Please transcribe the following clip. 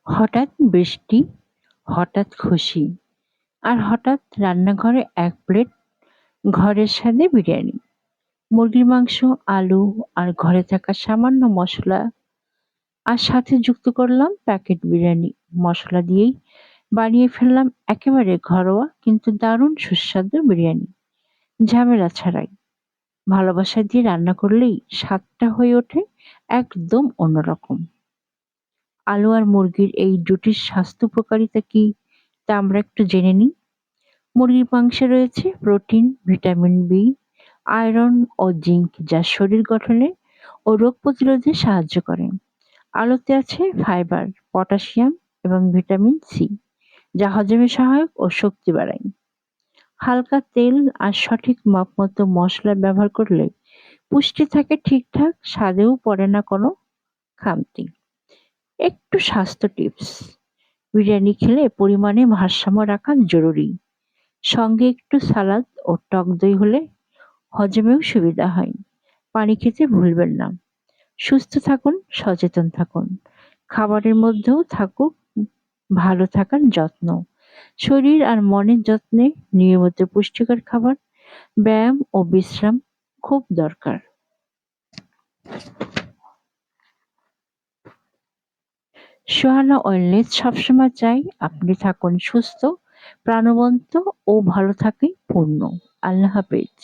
হঠাৎ বৃষ্টি, হঠাৎ খুশি, আর হঠাৎ রান্নাঘরে এক প্লেট ঘরের স্বাদে বিরিয়ানি। মুরগির মাংস, আলু আর ঘরে থাকা সামান্য মসলা আর সাথে যুক্ত করলাম প্যাকেট বিরিয়ানি মসলা দিয়েই বানিয়ে ফেললাম একেবারে ঘরোয়া কিন্তু দারুণ সুস্বাদু বিরিয়ানি, ঝামেলা ছাড়াই। ভালোবাসা দিয়ে রান্না করলেই স্বাদটা হয়ে ওঠে একদম অন্যরকম। আলু আর মুরগির এই জুটির স্বাস্থ্য উপকারিতা কি তা আমরা একটু জেনে নিই। মুরগির মাংসে রয়েছে প্রোটিন, ভিটামিন বি, আয়রন ও জিঙ্ক যা শরীর গঠনে ও রোগ প্রতিরোধে সাহায্য করে। আলুতে আছে ফাইবার, পটাশিয়াম এবং ভিটামিন সি যা হজমে সহায়ক ও শক্তি বাড়ায়। হালকা তেল আর সঠিক মাপমতো মশলা ব্যবহার করলে পুষ্টি থাকে ঠিকঠাক, স্বাদেও পড়ে না কোনো খামতি। একটু স্বাস্থ্য টিপস: বিরিয়ানি খেলে পরিমাণে ভারসাম্য রাখা জরুরি। সঙ্গে একটু সালাদ ও টক দই হলে হজমেও সুবিধা হয়। পানি খেতে ভুলবেন না। সুস্থ থাকুন, সচেতন থাকুন। খাবারের মধ্যেও থাকুক ভালো থাকার যত্ন। শরীর আর মনের যত্নে নিয়মিত পুষ্টিকর খাবার, ব্যায়াম ও বিশ্রাম খুব দরকার। সোহানা ওয়েলনেস সবসময় চাই আপনি থাকুন সুস্থ, প্রাণবন্ত ও ভালো থাকেই পূর্ণ। আল্লাহ হাফেজ।